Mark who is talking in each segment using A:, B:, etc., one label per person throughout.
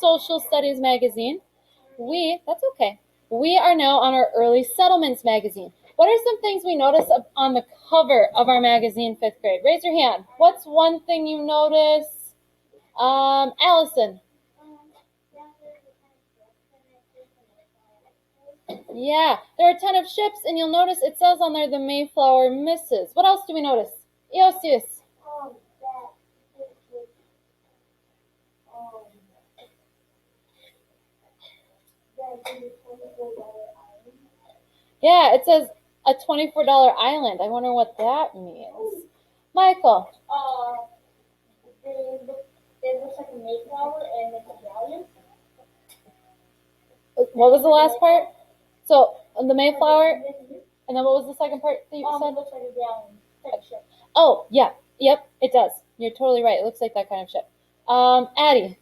A: social studies magazine. That's okay. We are now on our early settlements magazine. What are some things we notice on the cover of our magazine, 5th grade? Raise your hand. What's one thing you notice? Allison. Yeah, there are a ton of ships, and you'll notice it says on there the Mayflower misses. What else do we notice? Eosius. Yeah, it says a $24 island. I wonder what that means. Michael.
B: It looks like a Mayflower and it's a galleon.
A: What was the last part? So, the Mayflower, and then what was the second part that you said?
B: It looks like a galleon. Like a ship.
A: Oh, yeah. Yep, it does. You're totally right. It looks like that kind of ship. Addie.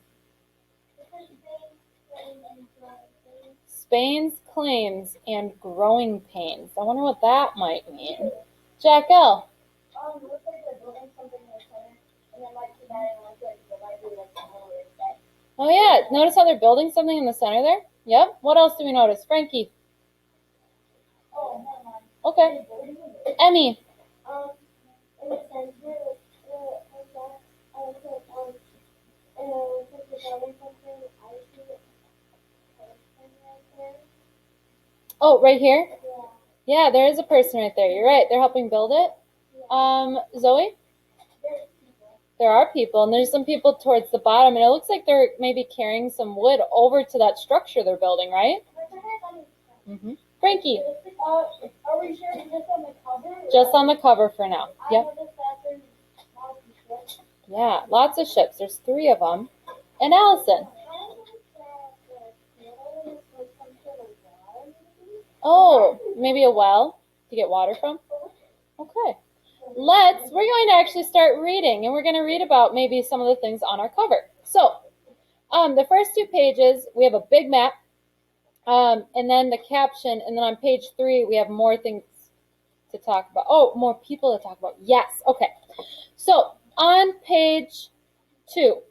A: Spain's claims and growing pains. I wonder what that might mean. Jack L.
B: It looks like they're building something in the center, and then like that, and like the library, like the whole set.
A: Oh yeah, notice how they're building something in the center there? Yep. What else do we notice? Frankie.
B: Oh, never mind.
A: Okay. Emmy.
B: In the center,
A: Oh, right here?
B: yeah.
A: Yeah, there is a person right there. You're right. They're helping build it. Zoe? There are people, and there's some people towards the bottom, and it looks like they're maybe carrying some wood over to that structure they're building, right? Mm-hmm. Frankie?
B: Are we sure it's just on the cover?
A: Just on the cover for now. Yep.
B: I noticed that there's lots of ships.
A: Yeah, lots of ships. There's 3 of them. And Allison? Oh, maybe a well to get water from? Okay. We're going to actually start reading, and we're going to read about maybe some of the things on our cover. So, the first 2 pages, we have a big map, and then the caption, and then on page 3, we have more things to talk about. Oh, more people to talk about. Yes, okay. So, on page 2,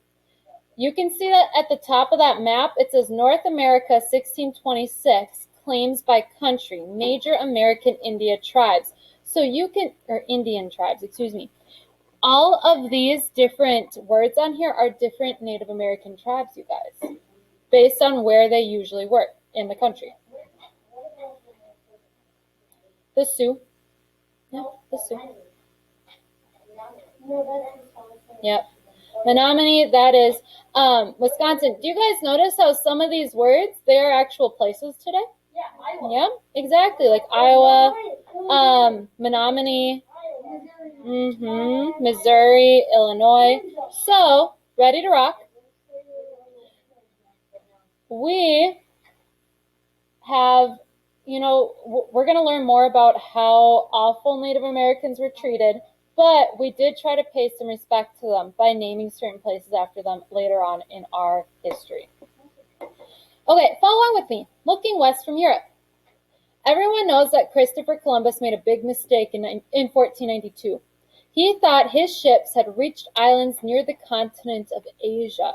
A: you can see that at the top of that map, it says North America 1626, claims by country, major American Indian tribes. So you can, or Indian tribes, excuse me. All of these different words on here are different Native American tribes, you guys, based on where they usually work in the country. The Sioux. Yeah, the Sioux. Yep. Menominee, that is Wisconsin. Do you guys notice how some of these words, they are actual places today?
B: Yeah, Iowa.
A: Yeah, exactly. Like Iowa, Menominee, Missouri, Illinois. So, ready to rock. We have, we're going to learn more about how awful Native Americans were treated, but we did try to pay some respect to them by naming certain places after them later on in our history. Okay, follow along with me. Looking west from Europe. Everyone knows that Christopher Columbus made a big mistake in 1492. He thought his ships had reached islands near the continent of Asia.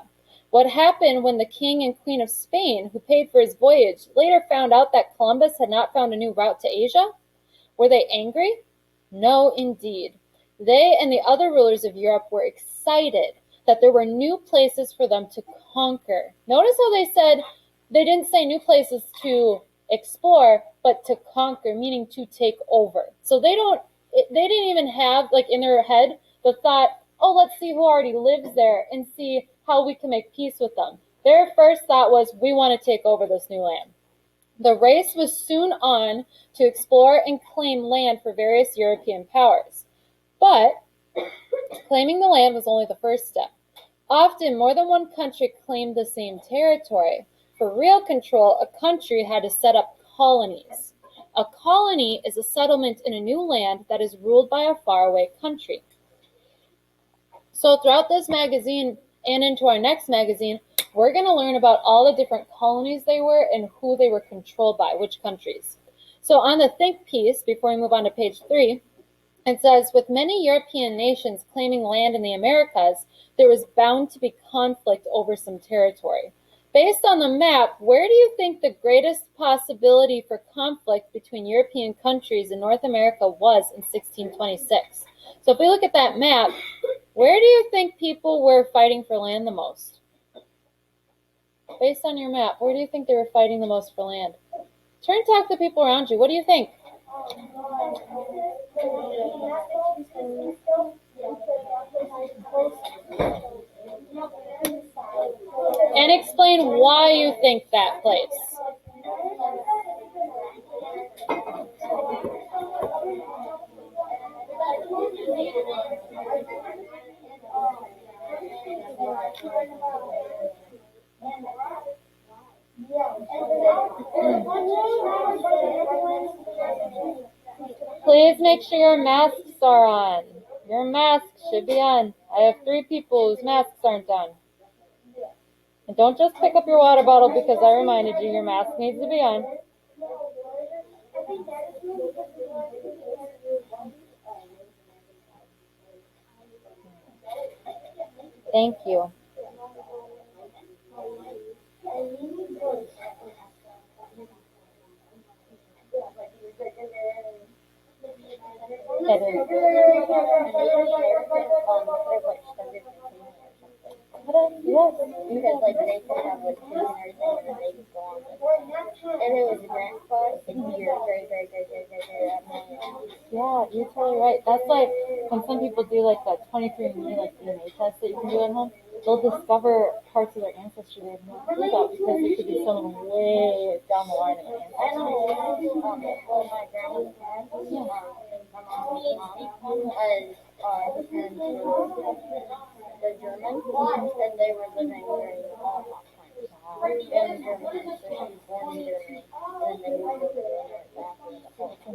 A: What happened when the king and queen of Spain, who paid for his voyage, later found out that Columbus had not found a new route to Asia? Were they angry? No, indeed. They and the other rulers of Europe were excited that there were new places for them to conquer. Notice how they said, they didn't say new places to explore, but to conquer, meaning to take over. So they didn't even have, like, in their head the thought, oh, let's see who already lives there and see how we can make peace with them. Their first thought was, we want to take over this new land. The race was soon on to explore and claim land for various European powers. But claiming the land was only the first step. Often, more than one country claimed the same territory. For real control, a country had to set up colonies. A colony is a settlement in a new land that is ruled by a faraway country. So throughout this magazine and into our next magazine, we're going to learn about all the different colonies they were and who they were controlled by, which countries. So on the think piece, before we move on to page 3, it says, with many European nations claiming land in the Americas, there was bound to be conflict over some territory. based on the map, where do you think the greatest possibility for conflict between European countries and North America was in 1626? So if we look at that map, where do you think people were fighting for land the most? Based on your map, where do you think they were fighting the most for land? Turn and talk to people around you. What do you think? And explain why you think that place. Please make sure your masks are on. Your mask should be on. I have 3 people whose masks aren't on. And don't just pick up your water bottle because I reminded you your mask needs to be on. Thank you. Yes.
B: Because like they could have like food and everything and then they could go on with it. And it was a grant class and you're very
A: Yeah, you're totally right. That's like when some people do like that 23andMe like DNA test that you can do at home. They'll discover parts of their ancestry they have no clue about because it could be someone way down the line in their ancestry.
B: I know well my grandma's parents, my mom's mom, her parents were the Germans, and they were living during the Holocaust times in Germany. So she was born in Germany, and then they moved over there after the Holocaust.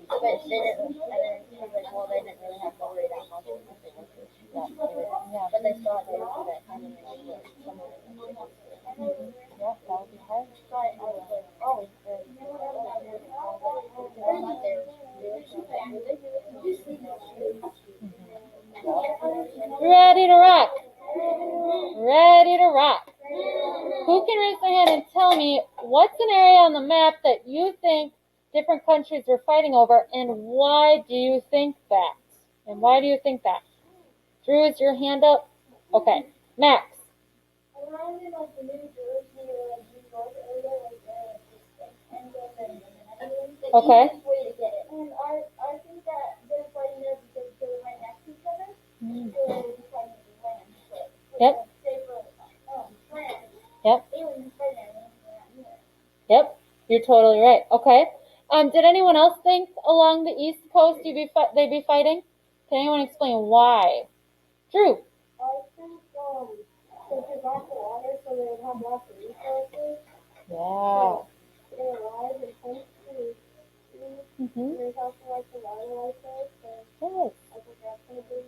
B: But they didn't, and then she was like, well, they didn't really have to worry that much because they went through that period.
A: Yeah.
B: But they still had to go through that time and they were somewhere in the
A: Yeah, that would be hard.
B: So I was like, oh, they're not there.
A: Ready to rock. Ready to rock. Who can raise their hand and tell me what's an area on the map that you think different countries were fighting over and why do you think that? And why do you think that? Drew, is your hand up? Okay. Max.
B: Around in like the New Jersey or like New York area, like the
A: Okay.
B: easiest way to get it. And I think that they're fighting there because they're right next to each other. So they're fighting the land.
A: Yep.
B: Say for France.
A: Yep.
B: They wouldn't fight anything.
A: Yep. You're totally right. Okay. Did anyone else think along the East Coast they'd be fighting? Can anyone explain why? Drew.
B: I think because there's lots of water, so they would have lots of resources.
A: Yeah.
B: Stay alive and plenty food.
A: Mm-hmm.
B: There's also like the wildlife there, so
A: Yes.
B: I think that's gonna be.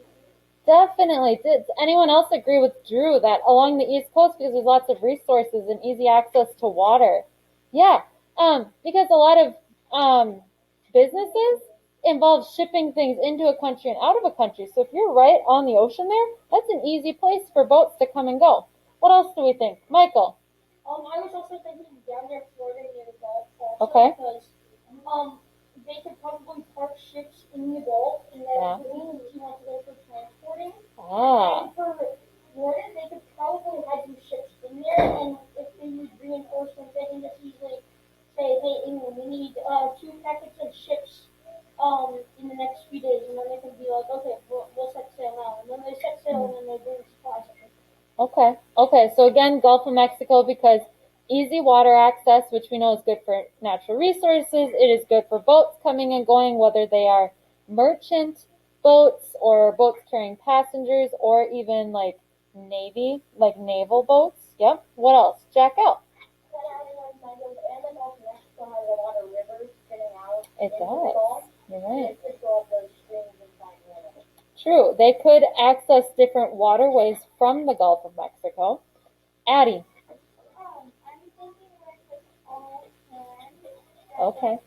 A: Definitely. Does anyone else agree with Drew that along the East Coast, because there's lots of resources and easy access to water? Yeah. Because a lot of businesses involve shipping things into a country and out of a country. So if you're right on the ocean there, that's an easy place for boats to come and go. What else do we think? Michael?
B: I was also thinking down there, Florida, near the Gulf.
A: Okay.
B: Because they could probably park ships in the Gulf, and then
A: Yeah.
B: if you want to go for transporting.
A: Ah.
B: And for Florida, they could probably have some ships in there, and if they need reinforcements, they can just easily say, hey, England, we need 2 packets of ships in the next few days, and then they can be like, okay, we'll set sail now. And then they set sail, and then they bring supplies.
A: Okay. Okay. So again, Gulf of Mexico because easy water access, which we know is good for natural resources. It is good for boats coming and going, whether they are merchant boats or boats carrying passengers or even like Navy, like naval boats. Yep. What else? Jack out. It does. You're right. True. They could access different waterways from the Gulf of Mexico. Addie. Okay.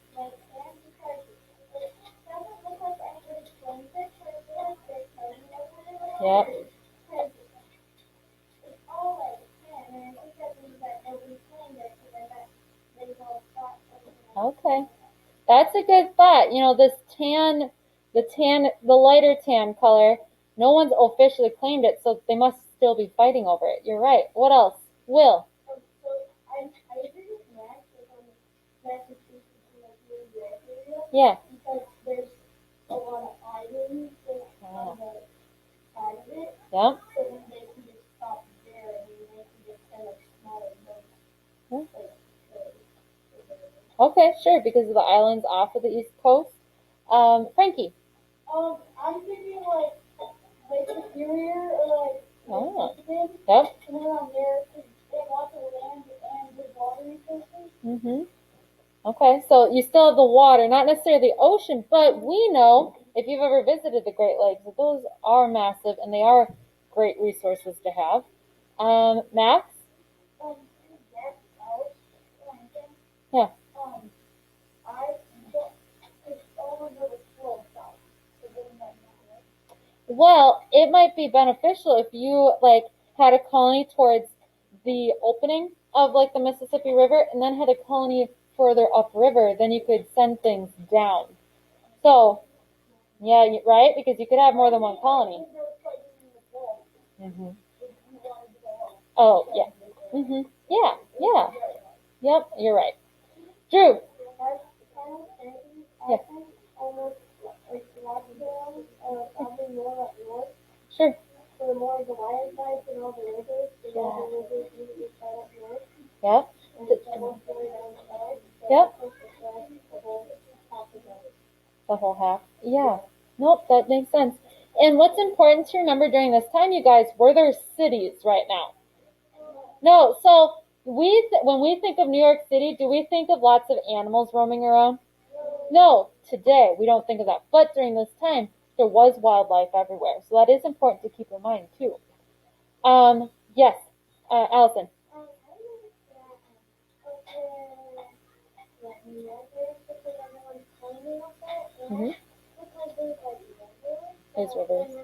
A: Yep. Okay. That's a good thought. This the lighter tan color, no one's officially claimed it, so they must still be fighting over it. You're right. What else? Will.
B: So I agree with Max on Massachusetts and like New York area
A: Yeah.
B: because there's a lot of islands on the side of it.
A: Yeah.
B: So then they can just stop there and then they can just send like smaller boats.
A: Yeah.
B: Like,
A: Okay, sure, because of the islands off of the East Coast. Frankie.
B: I'm thinking like Lake Superior or like
A: Oh.
B: Michigan.
A: Yep.
B: And then on there, they have lots of land and good water resources.
A: Mm-hmm. Okay, so you still have the water, not necessarily the ocean, but we know, if you've ever visited the Great Lakes, that those are massive and they are great resources to have. Max?
B: That's out.
A: Yeah.
B: I don't, it's all over the floor south. So wouldn't that matter?
A: Well, it might be beneficial if you had a colony towards the opening of the Mississippi River and then had a colony further upriver, then you could send things down. So, yeah, right? Because you could have more than one colony. Hmm. Oh, yeah. Hmm. Yeah, yeah. Yep, you're right. Drew. Yeah. Sure.
B: For more of the wildlife and all the rivers, and all the rivers usually start up north.
A: Yep.
B: And it's almost going down south.
A: Yep.
B: The whole half of it.
A: The whole half. Yeah. Nope, that makes sense. And what's important to remember during this time, you guys, were there cities right now? No. So when we think of New York City, do we think of lots of animals roaming around? No. Today we don't think of that. But during this time, there was wildlife everywhere. So that is important to keep in mind too. Yes. Allison. Mm-hmm. There's rivers.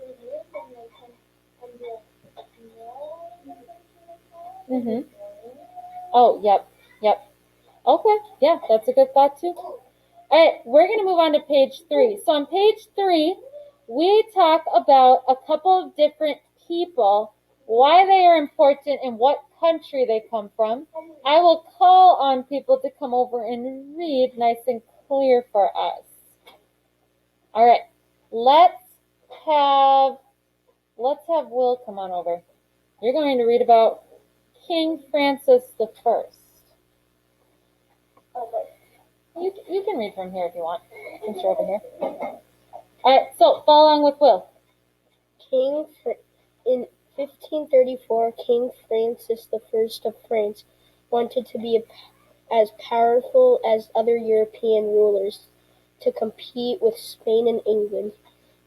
A: Mm-hmm. Oh, yep, yep. Okay, yeah, that's a good thought too. All right, we're going to move on to page 3. So on page 3, we talk about a couple of different people, why they are important and what country they come from. I will call on people to come over and read nice and clear for us. All right, let's have Will come on over. You're going to read about King Francis the First. You can read from here if you want, since you're over here. All right, so follow along with Will.
B: In 1534, King Francis I of France wanted to be as powerful as other European rulers to compete with Spain and England.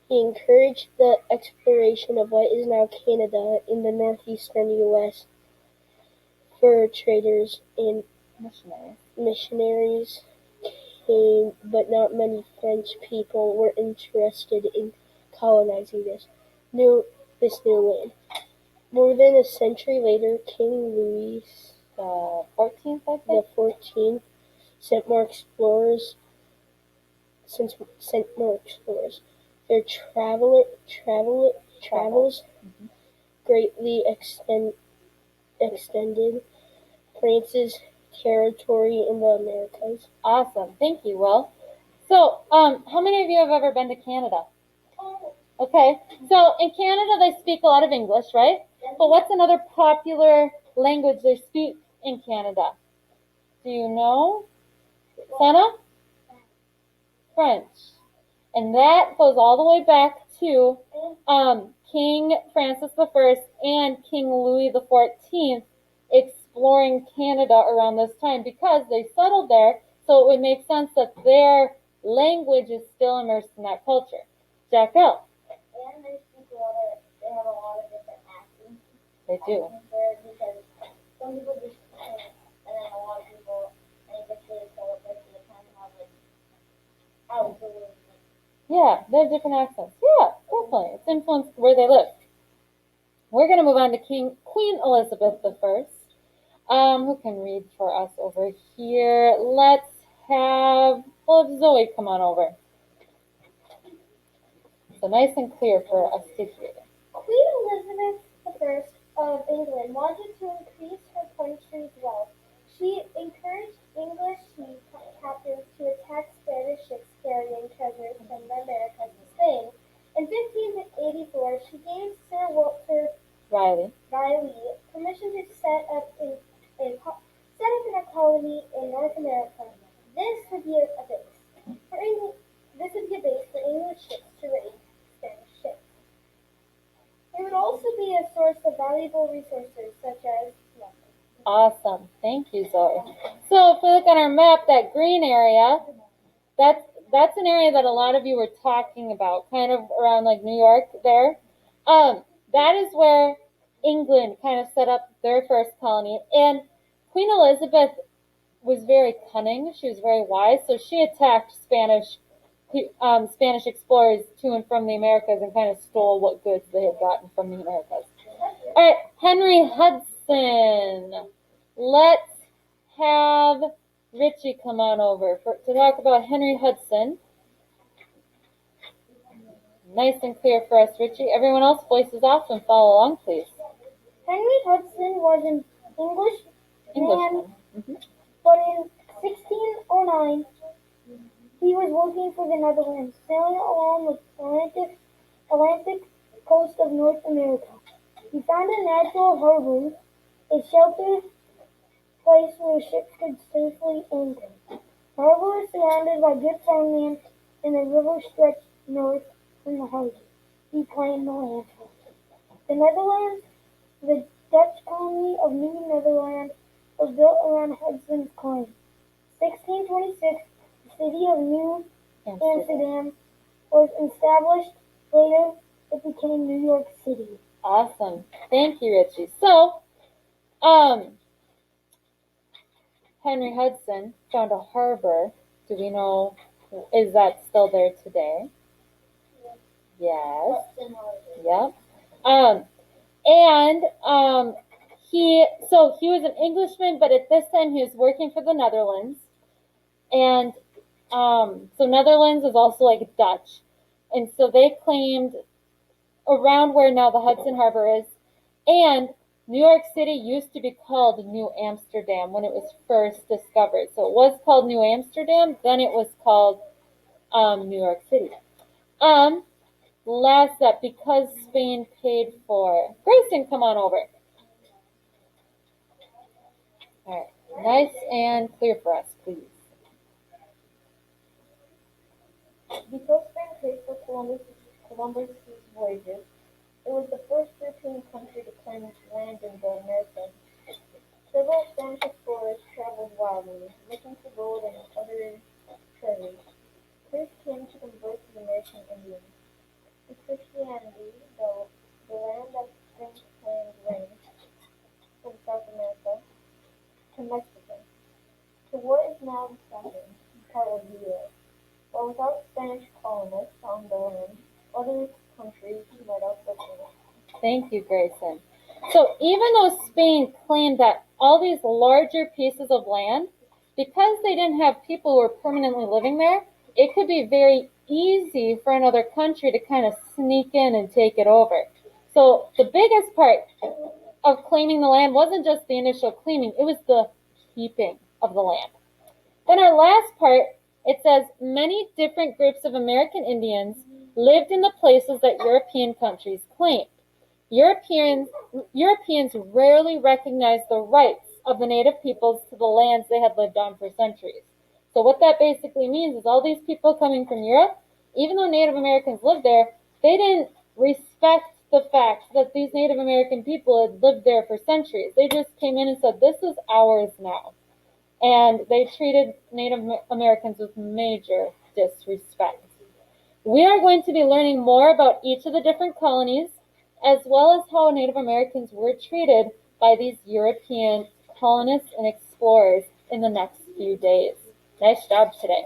B: He encouraged the exploration of what is now Canada in the northeastern U.S. Fur traders and missionaries came, but not many French people were interested in colonizing this new land. More than a century later, King Louis XIV sent more explorers. Their travels greatly extended France's territory in the Americas.
A: Awesome. Thank you, Will. So, how many of you have ever been to Canada? Okay. So, in Canada, they speak a lot of English, right? But what's another popular language they speak in Canada? Do you know? Senna? French. And that goes all the way back to King Francis I and King Louis XIV exploring Canada around this time because they settled there, so it would make sense that their language is still immersed in that culture. Jack L.
B: And they have a lot of different accents.
A: They do.
B: Because some people just can't, and then a lot of people, and it gets really so like they kind of have like outdoors.
A: Yeah, they have different accents. Yeah, definitely. It's influenced where they live. We're going to move on to Queen Elizabeth I. Who can read for us over here? Let's we'll have Zoe come on over. So nice and clear for us to hear.
B: Queen Elizabeth I of England wanted to increase her country's wealth. She encouraged English sea captains to attack Spanish ships carrying treasures from the Americas to Spain. In 1584, she gave Sir Walter
A: Riley.
B: permission to set up a colony in North America. This would be a base for English ships to raid Spanish ships. It would also be a source of valuable resources such as lumber.
A: Awesome. Thank you, Zoe. So if we look on our map, that green area, that's an area that a lot of you were talking about, kind of around like New York there. That is where England kind of set up their first colony. And Queen Elizabeth was very cunning. She was very wise. So she attacked Spanish explorers to and from the Americas and kind of stole what goods they had gotten from the Americas. All right, Henry Hudson. Let's have Richie come on over to talk about Henry Hudson. Nice and clear for us, Richie. Everyone else, voices off and follow along, please.
B: Henry Hudson was an Englishman, but in 1609, he was working for the Netherlands, sailing along the Atlantic coast of North America. He found a natural harbor, a sheltered place where ships could safely anchor. The harbor was surrounded by good farmland, and the river stretched north from the harbor. He claimed the land. The Netherlands, the Dutch colony of New Netherland, was built around Hudson's claim. 1626, the city of New Amsterdam was established. Later, it became New York City.
A: Awesome. Thank you, Richie. So, Henry Hudson found a harbor. Do we know, is that still there today? Yes. Yep. He was an Englishman, but at this time he was working for the Netherlands. And so Netherlands is also like Dutch. And so they claimed around where now the Hudson Harbor is. And New York City used to be called New Amsterdam when it was first discovered. So it was called New Amsterdam, then it was called New York City. Last up, because Spain paid for. Grayson, come on over. All right, nice and clear for us, please.
B: Because Spain paid for Columbus's voyages, it was the first European country to claim land in the Americas. Several Spanish explorers traveled wildly, looking for gold and other treasures. First came to convert the American Indians to Christianity, though the land that Spain claimed ranged from South America to Mexico, to what is now the southern part of the U.S. But without Spanish colonists on the land, other countries might also follow.
A: Thank you, Grayson. So even though Spain claimed that all these larger pieces of land, because they didn't have people who were permanently living there, it could be very easy for another country to kind of sneak in and take it over. So the biggest part of claiming the land wasn't just the initial claiming, it was the keeping of the land. Then our last part, it says many different groups of American Indians lived in the places that European countries claimed. Europeans rarely recognized the rights of the native peoples to the lands they had lived on for centuries. So what that basically means is all these people coming from Europe, even though Native Americans lived there, they didn't respect the fact that these Native American people had lived there for centuries. They just came in and said, this is ours now. And they treated Native Americans with major disrespect. We are going to be learning more about each of the different colonies, as well as how Native Americans were treated by these European colonists and explorers in the next few days. Nice job today.